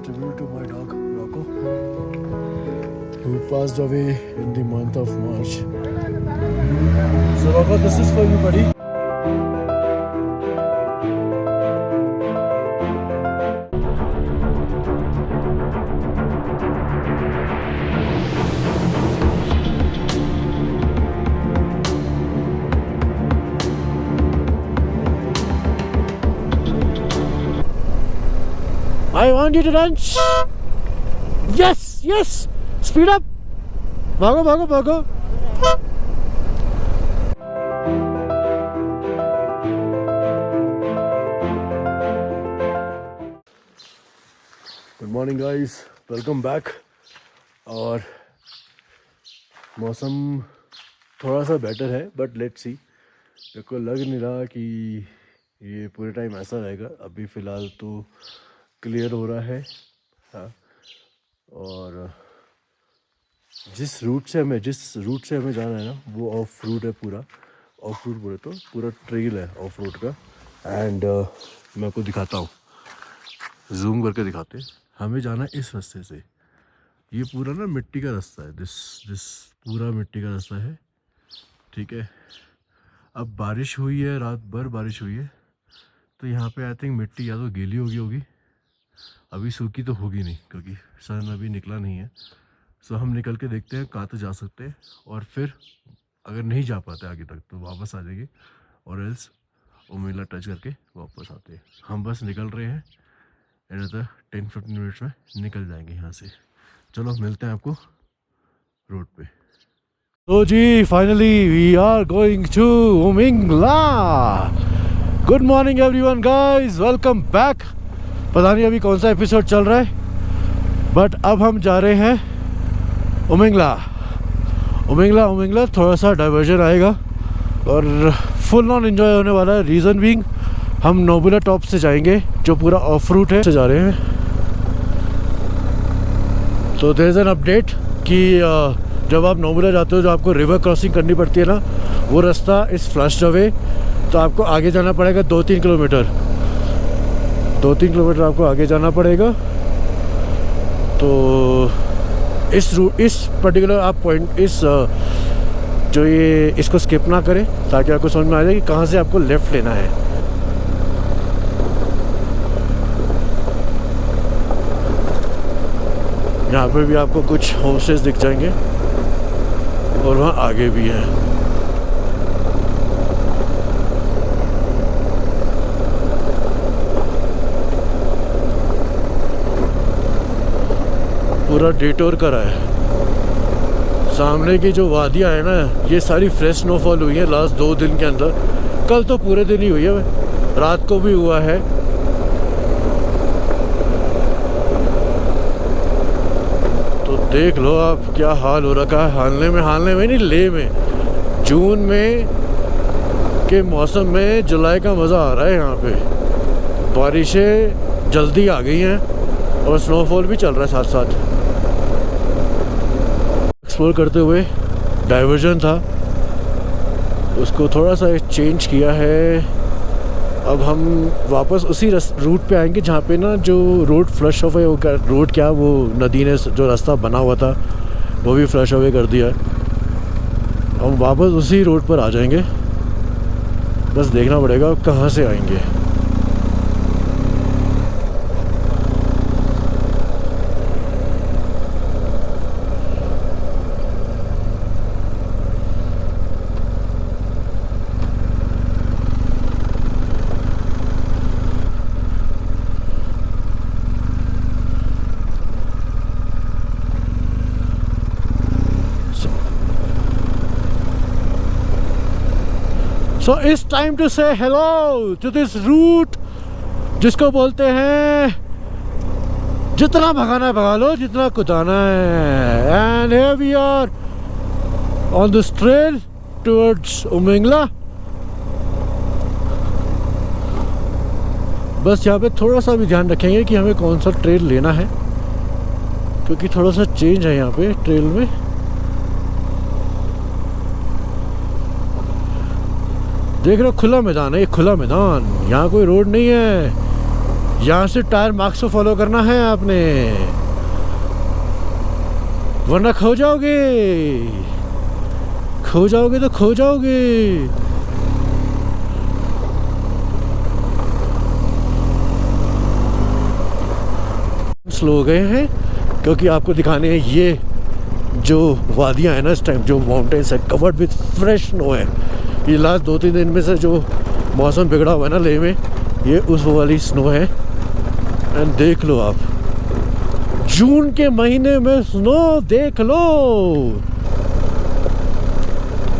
tribute to my dog Rocco, who passed away in the month of March. So Rocco, this is for you, buddy. I want you to run. Yes, yes. Speed up. भागो भागो भागो. Good morning guys. Welcome back. और मौसम थोड़ा सा better है, but let's see. मेरे को लग नहीं रहा कि ये पूरे टाइम ऐसा रहेगा. अभी फ़िलहाल तो क्लियर हो रहा है. हाँ, और जिस रूट से हमें जाना है ना, वो ऑफ रूट है. पूरा ऑफ रूट बोले तो पूरा ट्रेल है ऑफ रोड का. एंड मैं आपको दिखाता हूँ, जूम करके दिखाते. हमें जाना है इस रास्ते से. ये पूरा ना मिट्टी का रास्ता है. दिस पूरा मिट्टी का रास्ता है. ठीक है. अब बारिश हुई है, रात भर बारिश हुई है, तो यहाँ पे आई थिंक मिट्टी या तो गीली होगी. अभी सूखी तो होगी नहीं, क्योंकि सन अभी निकला नहीं है. सो हम निकल के देखते हैं कहाँ तो जा सकते हैं, और फिर अगर नहीं जा पाते आगे तक तो वापस आ जाएंगे, और एल्स उमिला टच करके वापस आते हैं. हम बस निकल रहे हैं. इधर 10-15 मिनट्स में निकल जाएंगे यहाँ से. चलो मिलते हैं आपको रोड पे. तो जी finally we are going to Umlingla. Good morning everyone guys, welcome back. पता नहीं अभी कौन सा एपिसोड चल रहा है, बट अब हम जा रहे हैं उमिंगला. थोड़ा सा डाइवर्जन आएगा और फुल ऑन एंजॉय होने वाला है. रीज़न बीइंग हम नोबुला टॉप से जाएंगे, जो पूरा ऑफ रूट है, से जा रहे हैं. तो देयर इज़ एन अपडेट कि जब आप नोबुला जाते हो, जो आपको रिवर क्रॉसिंग करनी पड़ती है ना, वो रास्ता इस फ्लश्ड अवे. तो आपको आगे जाना पड़ेगा 2-3 किलोमीटर. 2-3 किलोमीटर आपको आगे जाना पड़ेगा. तो इस पर्टिकुलर आप पॉइंट, जो ये इसको स्किप ना करें, ताकि आपको समझ में आ जाए कि कहाँ से आपको लेफ़्ट लेना है. यहाँ पे भी आपको कुछ होम स्टेज दिख जाएंगे, और वहाँ आगे भी है. पूरा डिटोर करा है. सामने की जो वादियाँ है ना, ये सारी फ्रेश स्नोफॉल हुई है लास्ट 2 दिन के अंदर. कल तो पूरे दिन ही हुई है, रात को भी हुआ है. तो देख लो आप क्या हाल हो रखा है. हालने में नहीं, ले में. जून में के मौसम में जुलाई का मज़ा आ रहा है. यहाँ पे बारिशें जल्दी आ गई हैं, और स्नोफॉल भी चल रहा है साथ साथ. एक्सप्लोर करते हुए डाइवर्जन था, उसको थोड़ा सा चेंज किया है. अब हम वापस उसी रूट पे आएंगे जहाँ पे ना जो रोड फ्लश अवे होगा. रोड क्या, वो नदी ने जो रास्ता बना हुआ था वो भी फ्लश अवे कर दिया है. हम वापस उसी रोड पर आ जाएंगे. बस देखना पड़ेगा कहाँ से आएंगे. So it's time to say hello to this route, जिसको बोलते हैं जितना भगाना है भगा लो, जितना कुदाना है. And here we are on this trail towards Umlingla. बस यहाँ पे थोड़ा सा भी ध्यान रखेंगे कि हमें कौन सा ट्रेल लेना है, क्योंकि थोड़ा सा चेंज है यहाँ पे ट्रेल में. देख रहे हो खुला मैदान है, ये खुला मैदान. यहाँ कोई रोड नहीं है. यहाँ से टायर मार्क्स को फॉलो करना है आपने, वरना खो जाओगे, खो जाओगे तो खो जाओगे। स्लो हो गए हैं क्योंकि आपको दिखाने हैं ये जो वादियाँ हैं ना, इस टाइम जो माउंटेन्स है कवर्ड विथ फ्रेश स्नो है। ये लास्ट 2-3 दिन में से जो मौसम बिगड़ा हुआ है ना लेह में, ये उस वाली स्नो है। एंड देख लो आप, जून के महीने में स्नो देख लो।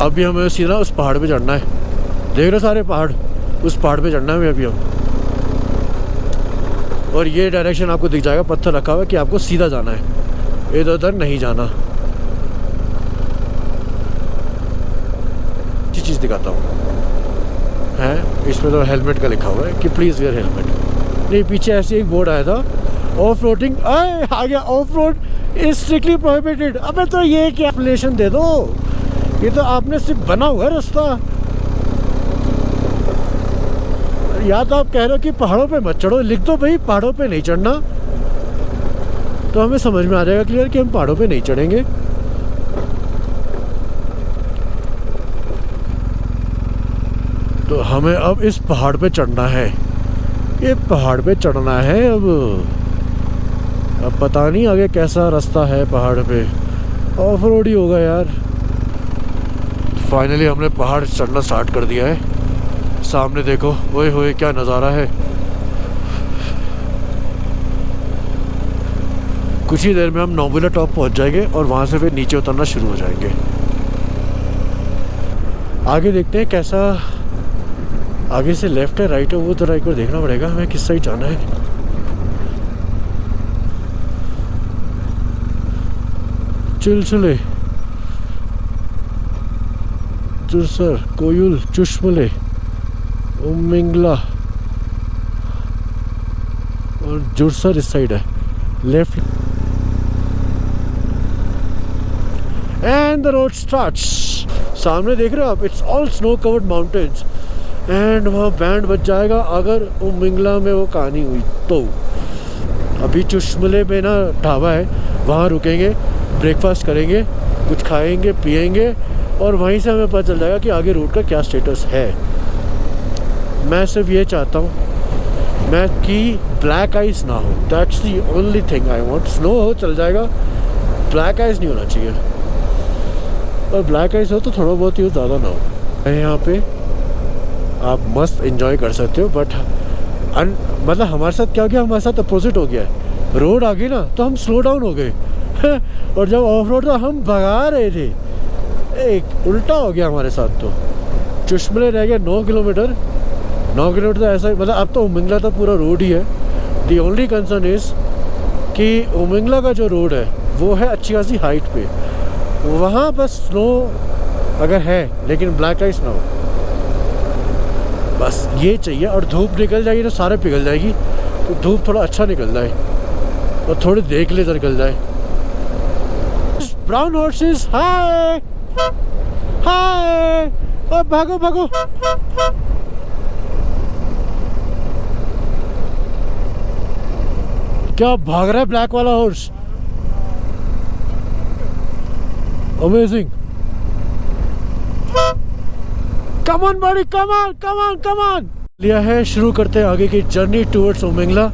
अभी हमें सीधा उस पहाड़ पे चढ़ना है, देख रहे सारे पहाड़, उस पहाड़ पे चढ़ना है अभी हम। और ये डायरेक्शन आपको दिख जाएगा, पत्थर रखा हुआ है कि आपको सीधा जाना है, इधर उधर नहीं जाना। अच्छी चीज़ दिखाता हूँ है, इसमें तो हेलमेट का लिखा हुआ है कि प्लीज़ वेयर हेलमेट। नहीं, पीछे ऐसे एक बोर्ड आया था, ऑफ रोडिंग आ गया, of road is strictly prohibited. अबे तो ये क्या एप्लीकेशन दे दो, ये तो आपने सिर्फ बना हुआ है रास्ता। या तो आप कह रहे हो कि पहाड़ों पे मत चढ़ो, लिख दो भाई पहाड़ों पे नहीं चढ़ना, तो हमें समझ में आ जाएगा क्लियर कि हम पहाड़ों पे नहीं चढ़ेंगे। तो हमें अब इस पहाड़ पे चढ़ना है, ये पहाड़ पे चढ़ना है। अब पता नहीं आगे कैसा रास्ता है, पहाड़ पे ऑफ रोड ही होगा यार। फाइनली हमने पहाड़ चढ़ना स्टार्ट कर दिया है। सामने देखो, ओए होए क्या नज़ारा है। कुछ ही देर में हम नोबुला टॉप पहुंच जाएंगे और वहां से फिर नीचे उतरना शुरू हो जाएंगे। आगे देखते हैं कैसा, आगे से लेफ्ट है राइट है वो तो राइट को देखना पड़ेगा हमें किस साइड जाना है। चिलचिले, जुरसर, कोयुल, चुश्मले, उमिंगला और जुरसर इस साइड है left. And the road starts. सामने देख रहे हो आप, it's all snow covered mountains. And वहाँ बैंड बज जाएगा अगर उमिंगला में वो कहानी हुई तो। अभी चुश्मले में ना ढाबा है, वहाँ रुकेंगे, ब्रेकफास्ट करेंगे, कुछ खाएंगे पिएंगे और वहीं से हमें पता चल जाएगा कि आगे रूट का क्या स्टेटस है। मैं सिर्फ ये चाहता हूँ मैं कि ब्लैक आइस ना हो, that's the only thing I want. Snow हो चल जाएगा, ब्लैक आइस नहीं होना चाहिए, और ब्लैक आइस हो तो थोड़ा बहुत ही हो, ज़्यादा ना हो। यहाँ पे आप मस्त एंजॉय कर सकते हो, बट मतलब हमारे साथ क्या हो गया, हमारे साथ अपोजिट हो गया है। रोड आ गई ना तो हम स्लो डाउन हो गए और जब ऑफ रोड तो हम भगा रहे थे, एक उल्टा हो गया हमारे साथ। तो चुश्मले रह गया 9 किलोमीटर। 9 किलोमीटर तो ऐसा मतलब अब तो उमिंगला तो पूरा रोड ही है। दी ओनली कंसर्न इज़ कि उमिंगला का जो रोड है वो है अच्छी खासी हाइट पे, वहाँ बस स्नो अगर है लेकिन ब्लैक आइस ना हो, बस ये चाहिए। और धूप निकल जाएगी तो सारे पिघल जाएगी, तो धूप थोड़ा अच्छा निकल जाए और थोड़ी देख ले निकल जाए। ब्राउन हॉर्सेस, हाय हाय, और भागो भागो। क्या भाग रहा है ब्लैक वाला horse, amazing. Come on body, come on come on come on. लिया है, शुरू करते हैं आगे की जर्नी टूवर्ड्स उमिंगला।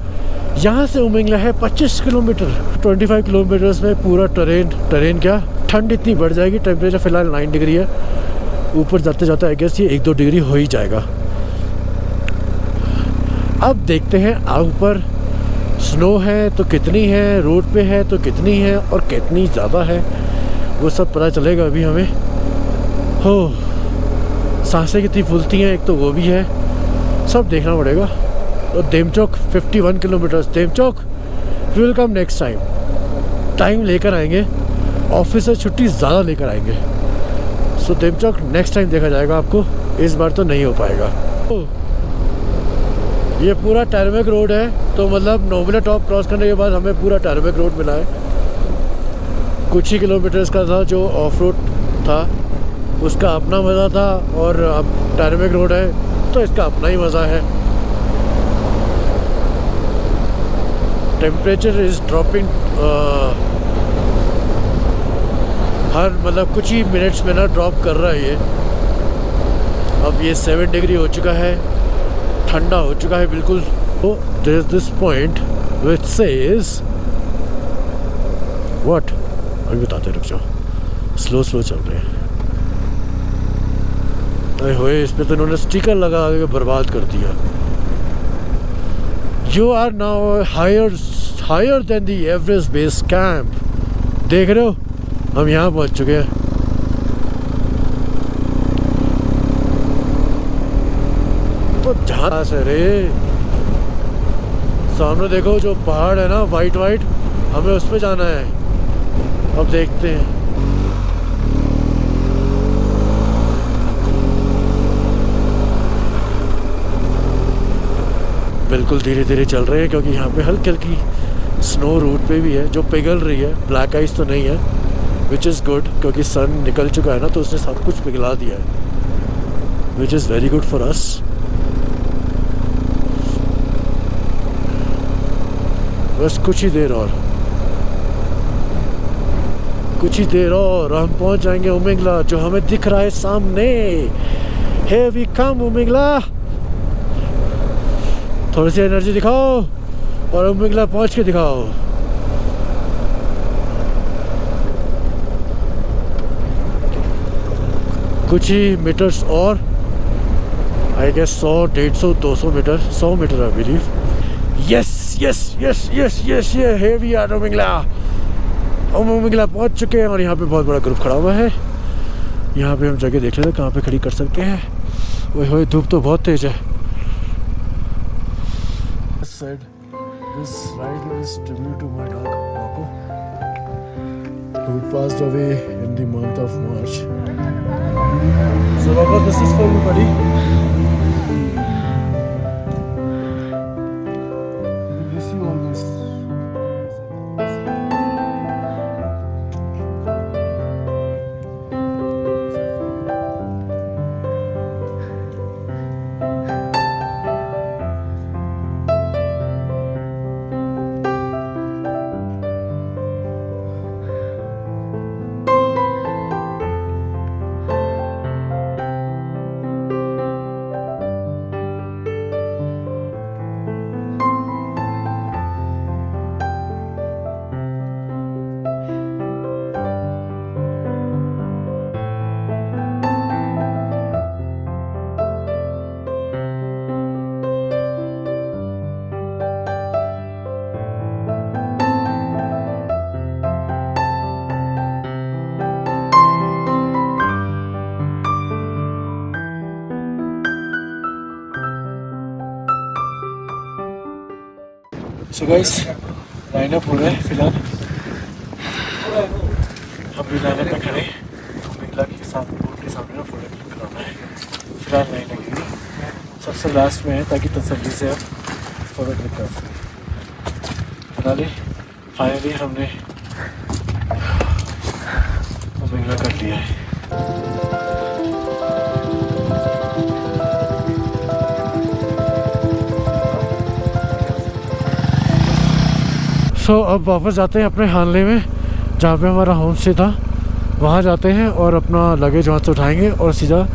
यहाँ से उमिंगला है 25 किलोमीटर। 25 किलोमीटर्स में पूरा टरेन क्या, ठंड इतनी बढ़ जाएगी। टेम्परेचर फिलहाल 9 डिग्री है, ऊपर जाते जाते आई गेस ये 1-2 डिग्री हो ही जाएगा। अब देखते हैं ऊपर स्नो है तो कितनी है, रोड पे है तो कितनी है और कितनी ज़्यादा है, वो सब पता चलेगा अभी हमें। हो, सांसें कितनी फूलती हैं एक तो वो भी है, सब देखना पड़ेगा। और Demchok 51 kilometres. Demchok we will come next time, time लेकर आएंगे, ऑफिस से छुट्टी ज़्यादा लेकर आएंगे। सो देमचौक नेक्स्ट टाइम देखा जाएगा आपको, इस बार तो नहीं हो पाएगा। ये पूरा टैरमेक रोड है, तो मतलब नोबुला टॉप क्रॉस करने के बाद हमें पूरा टैरमेक रोड मिला है। कुछ ही किलोमीटर्स का था जो ऑफ रोड था, उसका अपना मज़ा था, और अब टैरमेक रोड है तो इसका अपना ही मज़ा है। टेम्परेचर इज़ ड्रॉपिंग हर मतलब कुछ ही मिनट्स में ना ड्रॉप कर रहा है ये। अब ये 7 डिग्री हो चुका है, ठंडा हो चुका है बिल्कुल। तो there is this point which says what, अभी बताते रुक जाओ, स्लो चल रहे हैं। अरे होए, इस पे तो इन्होंने स्टिकर लगा के बर्बाद कर दिया। You are now higher than the Everest base camp. देख रहे हो, हम यहाँ पहुँच चुके हैं। तो जहाँ से रे सामने देखो जो पहाड़ है ना वाइट हमें उस पे जाना है। अब देखते हैं। बिल्कुल धीरे धीरे चल रहे हैं क्योंकि यहाँ पे हल्की हल्की स्नो रूट पे भी है जो पिघल रही है। ब्लैक आइस तो नहीं है, विच इज़ गुड क्योंकि सन निकल चुका है ना, तो उसने सब कुछ पिघला दिया है, which is very good for us. बस कुछ ही देर और हम पहुंच जाएंगे उमिंगला, जो हमें दिख रहा है सामने। Here we come Umlingla. थोड़ी सी एनर्जी दिखाओ और उमिंगला पहुंच के दिखाओ। कुछ ही मीटर्स और, I guess 100, 150, 200 metre, 100 metre I believe. Yes here we are Umlingla. हम उमिंगला पहुंच चुके हैं और यहाँ पे बहुत बड़ा ग्रुप खड़ा हुआ है। यहाँ पे हम जगह देख लेते हैं कहाँ पे खड़ी कर सकते हैं। ओए होए, धूप तो बहुत तेज है। Said this ride is tribute to my dog Marco, who passed away in the month of March. So Marco, this is for you, buddy. We miss you always. So guys, lineup हो गए फिलहाल। हम भी lineup में खड़े उमिंगला के साथ board के सामने फोटो क्लिक कराना है। फिलहाल लाइन लगेगी, सबसे लास्ट में है ताकि तसल्ली से आप फोटो क्लिक कर सकें। फाइनली हमने उमिंगला कर लिया है। अब वापस जाते हैं अपने हानले में, जहाँ पे हमारा होम स्टे था। वहाँ जाते हैं और अपना लगेज वहाँ से उठाएंगे और सीधा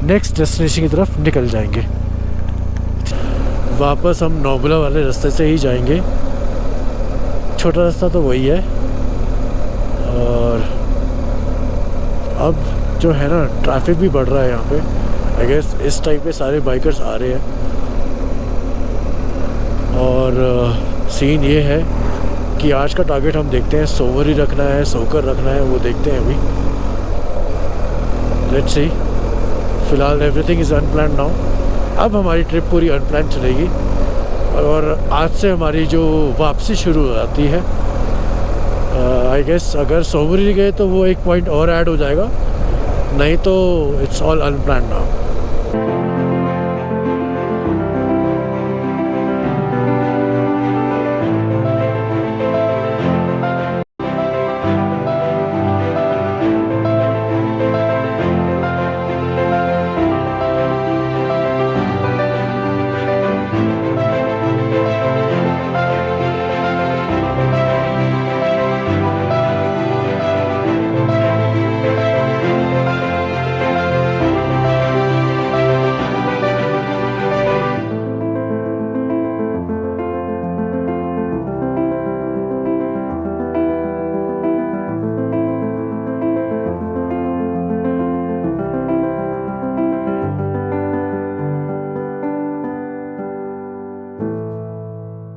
नेक्स्ट डेस्टिनेशन की तरफ निकल जाएंगे। वापस हम नोबला वाले रास्ते से ही जाएंगे, छोटा रास्ता तो वही है। और अब जो है ना, ट्रैफिक भी बढ़ रहा है यहाँ पे। आई गेस इस टाइम पे सारे बाइकर्स आ रहे हैं। और सीन ये है कि आज का टारगेट हम देखते हैं सोमवारी रखना है, सोकर रखना है, वो देखते हैं अभी। Let's see. फिलहाल एवरीथिंग इज़ अनप्लान्ड नाउ। अब हमारी ट्रिप पूरी अनप्लान्ड चलेगी और आज से हमारी जो वापसी शुरू हो जाती है। आई गेस अगर सोमवारी गए तो वो एक पॉइंट और ऐड हो जाएगा, नहीं तो इट्स ऑल अनप्लान्ड नाउ।